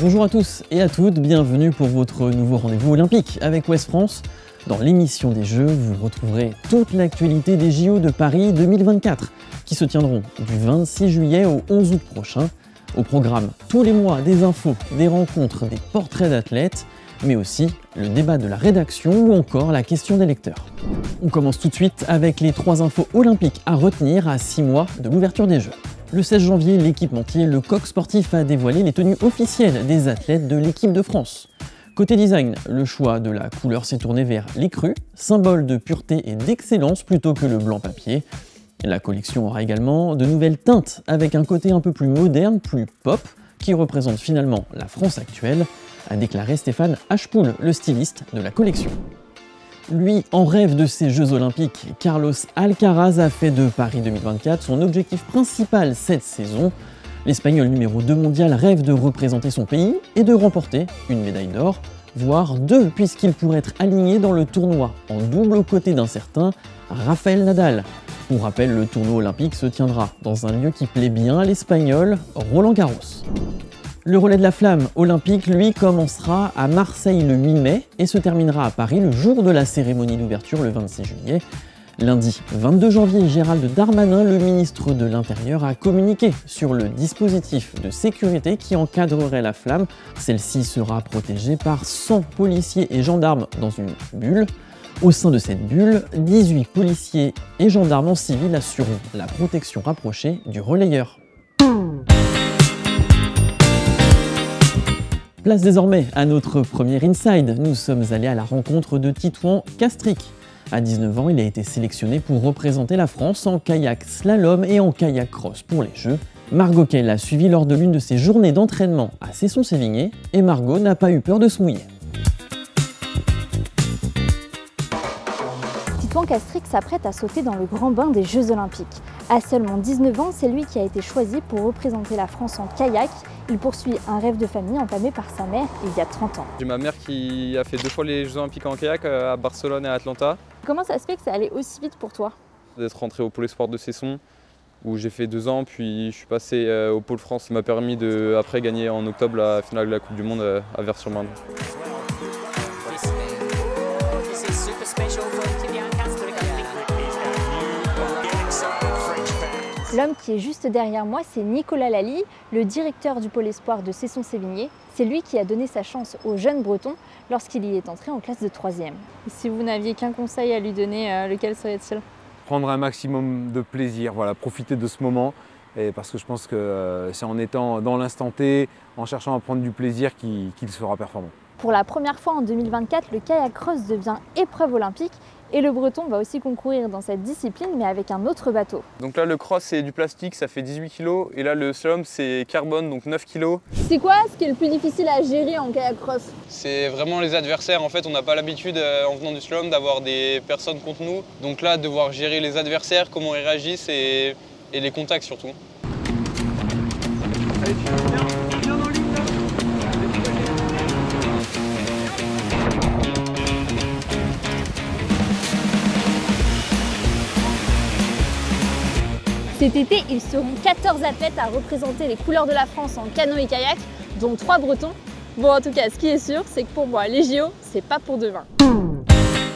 Bonjour à tous et à toutes, bienvenue pour votre nouveau rendez-vous olympique avec Ouest France. Dans l'émission des Jeux, vous retrouverez toute l'actualité des JO de Paris 2024 qui se tiendront du 26 juillet au 11 août prochain. Au programme, tous les mois, des infos, des rencontres, des portraits d'athlètes, mais aussi le débat de la rédaction ou encore la question des lecteurs. On commence tout de suite avec les 3 infos olympiques à retenir à 6 mois de l'ouverture des Jeux. Le 16 janvier, l'équipementier Le Coq Sportif a dévoilé les tenues officielles des athlètes de l'équipe de France. Côté design, le choix de la couleur s'est tourné vers l'écru, symbole de pureté et d'excellence plutôt que le blanc papier. La collection aura également de nouvelles teintes avec un côté un peu plus moderne, plus pop, qui représente finalement la France actuelle, a déclaré Stéphane Hachepoul, le styliste de la collection. Lui, en rêve de ces Jeux Olympiques, Carlos Alcaraz a fait de Paris 2024 son objectif principal cette saison. L'Espagnol numéro 2 mondial rêve de représenter son pays et de remporter une médaille d'or, voire 2, puisqu'il pourrait être aligné dans le tournoi en double aux côtés d'un certain Rafael Nadal. Pour rappel, le tournoi olympique se tiendra dans un lieu qui plaît bien à l'Espagnol, Roland-Garros. Le relais de la flamme olympique, lui, commencera à Marseille le 8 mai et se terminera à Paris le jour de la cérémonie d'ouverture le 26 juillet. Lundi 22 janvier, Gérald Darmanin, le ministre de l'Intérieur, a communiqué sur le dispositif de sécurité qui encadrerait la flamme. Celle-ci sera protégée par 100 policiers et gendarmes dans une bulle. Au sein de cette bulle, 18 policiers et gendarmes en civil assureront la protection rapprochée du relayeur. Place désormais à notre premier Inside. Nous sommes allés à la rencontre de Titouan Castrik. À 19 ans, il a été sélectionné pour représenter la France en kayak slalom et en kayak cross pour les Jeux. Margot Kay l'a suivi lors de l'une de ses journées d'entraînement à Cesson-Sévigné et Margot n'a pas eu peur de se mouiller. Titouan Castrik s'apprête à sauter dans le grand bain des Jeux Olympiques. À seulement 19 ans, c'est lui qui a été choisi pour représenter la France en kayak. Il poursuit un rêve de famille entamé par sa mère il y a 30 ans. J'ai ma mère qui a fait 2 fois les Jeux Olympiques en kayak à Barcelone et à Atlanta. Comment ça se fait que ça allait aussi vite pour toi? D'être rentré au pôle espoir de Cesson où j'ai fait 2 ans, puis je suis passé au pôle France. Ça m'a permis de après gagner en octobre la finale de la Coupe du Monde à Vers-sur-Marne. L'homme qui est juste derrière moi, c'est Nicolas Lally, le directeur du pôle espoir de Cesson-Sévigné. C'est lui qui a donné sa chance au jeune breton lorsqu'il y est entré en classe de 3e. Si vous n'aviez qu'un conseil à lui donner, lequel serait-il? Prendre un maximum de plaisir, voilà, profiter de ce moment. Et parce que je pense que c'est en étant dans l'instant T, en cherchant à prendre du plaisir qu'il sera performant. Pour la première fois en 2024, le kayak cross devient épreuve olympique et le breton va aussi concourir dans cette discipline mais avec un autre bateau. Donc là le cross c'est du plastique, ça fait 18 kg et là le slalom c'est carbone donc 9 kg. C'est quoi ce qui est le plus difficile à gérer en kayak cross? C'est vraiment les adversaires, en fait on n'a pas l'habitude en venant du slalom d'avoir des personnes contre nous. Donc là devoir gérer les adversaires, comment ils réagissent et les contacts surtout. Allez, viens dans l'île là. Cet été, ils seront 14 athlètes à représenter les couleurs de la France en canoë et kayak, dont 3 bretons. Bon, en tout cas, ce qui est sûr, c'est que pour moi, les JO, c'est pas pour demain.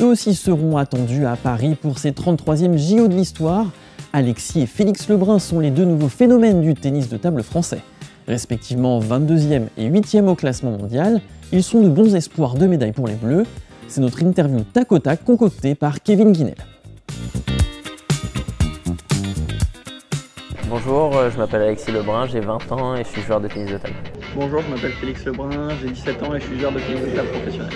Eux aussi seront attendus à Paris pour ces 33e JO de l'histoire. Alexis et Félix Lebrun sont les 2 nouveaux phénomènes du tennis de table français. Respectivement 22e et 8e au classement mondial, ils sont de bons espoirs de médailles pour les Bleus. C'est notre interview tac au tac concoctée par Kevin Guinel. Bonjour, je m'appelle Alexis Lebrun, j'ai 20 ans et je suis joueur de tennis de table. Bonjour, je m'appelle Félix Lebrun, j'ai 17 ans et je suis joueur de tennis de table professionnel.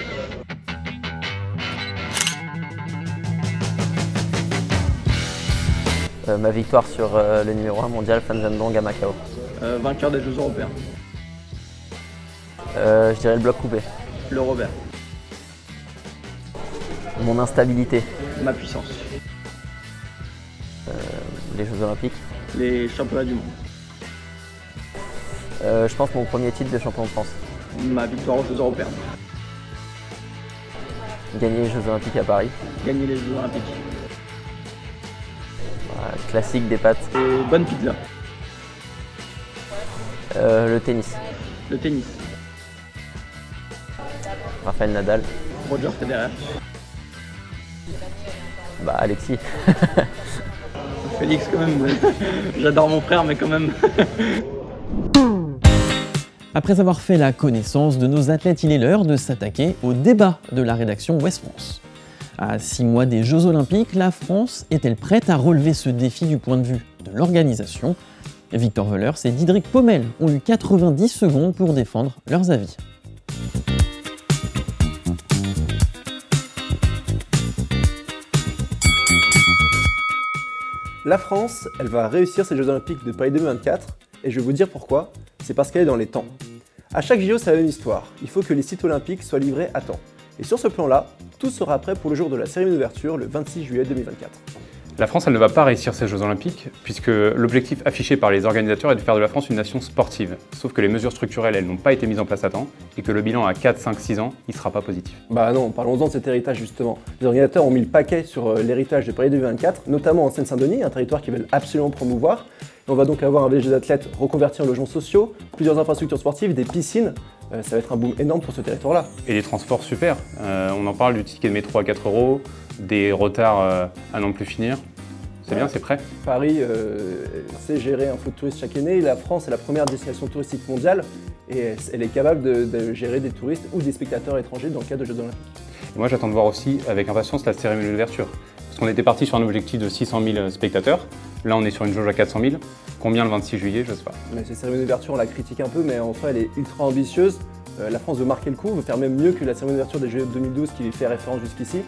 Ma victoire sur le numéro 1 mondial Fan Zhendong à Macao. Vainqueur des Jeux européens. Je dirais le bloc coupé. Le revers. Mon instabilité. Ma puissance. Les Jeux Olympiques. Les championnats du monde. Je pense mon premier titre de champion de France. Ma victoire aux Jeux européens. Gagner les Jeux Olympiques à Paris. Gagner les Jeux Olympiques. Classique des pâtes. Et bonne pizza. Le tennis. Le tennis. Rafael Nadal. Roger Federer. Bah Alexis. Félix quand même. J'adore mon frère, mais quand même. Après avoir fait la connaissance de nos athlètes, il est l'heure de s'attaquer au débat de la rédaction Ouest France. À 6 mois des Jeux Olympiques, la France est-elle prête à relever ce défi du point de vue de l'organisation? Victor Vellers et Diederik Pommel ont eu 90 secondes pour défendre leurs avis. La France, elle va réussir ces Jeux Olympiques de Paris 2024, et je vais vous dire pourquoi, c'est parce qu'elle est dans les temps. À chaque JO, c'est la même histoire, il faut que les sites olympiques soient livrés à temps. Et sur ce plan-là, tout sera prêt pour le jour de la cérémonie d'ouverture, le 26 juillet 2024. La France, elle ne va pas réussir ces Jeux Olympiques, puisque l'objectif affiché par les organisateurs est de faire de la France une nation sportive. Sauf que les mesures structurelles, elles n'ont pas été mises en place à temps, et que le bilan à 4, 5, 6 ans, il ne sera pas positif. Bah non, parlons-en de cet héritage justement. Les organisateurs ont mis le paquet sur l'héritage de Paris 2024, notamment en Seine-Saint-Denis, un territoire qu'ils veulent absolument promouvoir. Et on va donc avoir un village d'athlètes reconverti en logements sociaux, plusieurs infrastructures sportives, des piscines. Ça va être un boom énorme pour ce territoire-là. Et des transports super. On en parle du ticket de métro à 4 €, des retards à n'en plus finir. C'est bien, c'est prêt. Paris sait gérer un flot de touristes chaque année. La France est la première destination touristique mondiale et elle est capable de gérer des touristes ou des spectateurs étrangers dans le cadre de Jeux Olympiques. Et moi, j'attends de voir aussi avec impatience la cérémonie d'ouverture. Parce qu'on était parti sur un objectif de 600 000 spectateurs. Là, on est sur une jauge à 400 000. Combien le 26 juillet, je ne sais pas. Mais cette cérémonie d'ouverture, on la critique un peu, mais en fait, elle est ultra ambitieuse. La France veut marquer le coup, veut faire même mieux que la cérémonie d'ouverture des Jeux de 2012 qui fait référence jusqu'ici.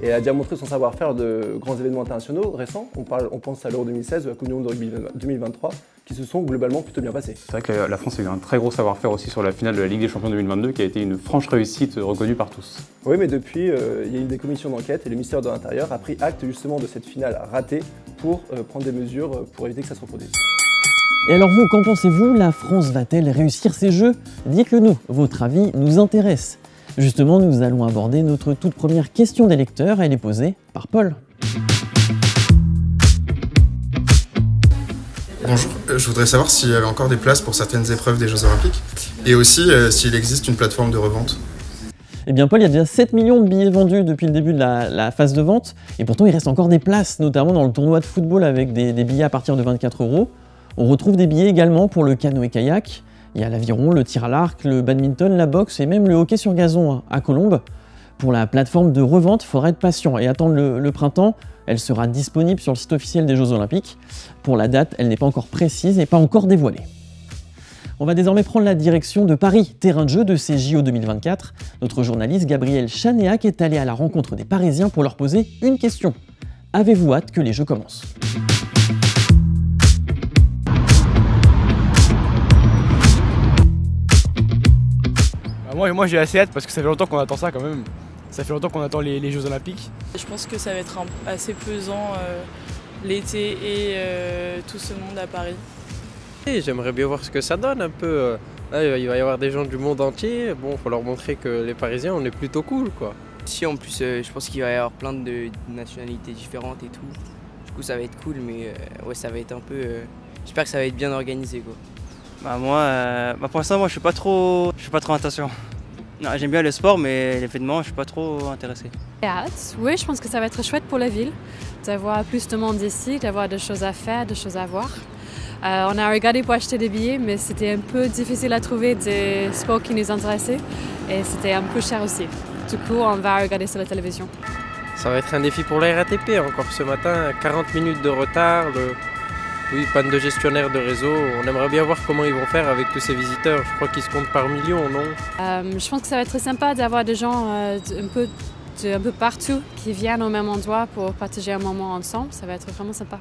Et elle a déjà montré son savoir-faire de grands événements internationaux récents. On pense à l'Euro 2016 ou à la Coupe du Monde de rugby 2023 qui se sont globalement plutôt bien passés. C'est vrai que la France a eu un très gros savoir-faire aussi sur la finale de la Ligue des Champions 2022 qui a été une franche réussite reconnue par tous. Oui, mais depuis, il y a eu des commissions d'enquête et le ministère de l'Intérieur a pris acte justement de cette finale ratée pour prendre des mesures pour éviter que ça se reproduise. Et alors vous, qu'en pensez-vous? La France va-t-elle réussir ces Jeux? Dites-le nous, votre avis nous intéresse. Justement, nous allons aborder notre toute première question des lecteurs. Elle est posée par Paul. Bonjour, je voudrais savoir s'il y avait encore des places pour certaines épreuves des Jeux Olympiques et aussi s'il existe une plateforme de revente. Eh bien Paul, il y a déjà 7 millions de billets vendus depuis le début de la phase de vente et pourtant il reste encore des places, notamment dans le tournoi de football avec des billets à partir de 24 €. On retrouve des billets également pour le canoë-kayak. Il y a l'aviron, le tir à l'arc, le badminton, la boxe et même le hockey sur gazon à Colombes. Pour la plateforme de revente, il faudra être patient et attendre le printemps. Elle sera disponible sur le site officiel des Jeux Olympiques. Pour la date, elle n'est pas encore précise et pas encore dévoilée. On va désormais prendre la direction de Paris, terrain de jeu de ces JO 2024. Notre journaliste Gabriel Chanéac est allé à la rencontre des Parisiens pour leur poser une question. Avez-vous hâte que les Jeux commencent ? Moi j'ai assez hâte parce que ça fait longtemps qu'on attend ça quand même. Ça fait longtemps qu'on attend les Jeux Olympiques. Je pense que ça va être assez pesant l'été et tout ce monde à Paris. J'aimerais bien voir ce que ça donne un peu. Là, il va y avoir des gens du monde entier. Bon, il faut leur montrer que les Parisiens, on est plutôt cool, quoi. Si, en plus, je pense qu'il va y avoir plein de nationalités différentes et tout. Du coup, ça va être cool, mais ouais, ça va être un peu... J'espère que ça va être bien organisé, quoi. Pour l'instant, moi, je suis pas trop attention. Non, j'aime bien le sport, mais l'événement, je suis pas trop intéressé. J'ai hâte. Oui, je pense que ça va être chouette pour la ville, d'avoir plus de monde ici, d'avoir des choses à faire, des choses à voir. On a regardé pour acheter des billets, mais c'était un peu difficile à trouver des sports qui nous intéressaient et c'était un peu cher aussi. Du coup, on va regarder sur la télévision. Ça va être un défi pour la RATP encore ce matin, 40 minutes de retard. Oui, panne de gestionnaire de réseau. On aimerait bien voir comment ils vont faire avec tous ces visiteurs. Je crois qu'ils se comptent par millions, non? Je pense que ça va être très sympa d'avoir des gens un peu partout qui viennent au même endroit pour partager un moment ensemble. Ça va être vraiment sympa.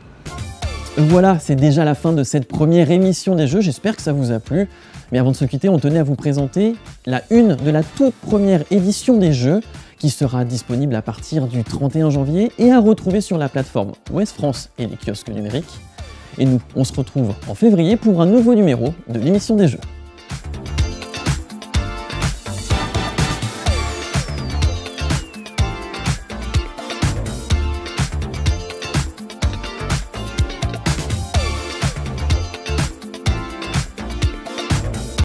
Voilà, c'est déjà la fin de cette première émission des Jeux. J'espère que ça vous a plu. Mais avant de se quitter, on tenait à vous présenter la une de la toute première édition des Jeux qui sera disponible à partir du 31 janvier et à retrouver sur la plateforme Ouest France et les kiosques numériques. Et nous, on se retrouve en février pour un nouveau numéro de l'émission des Jeux.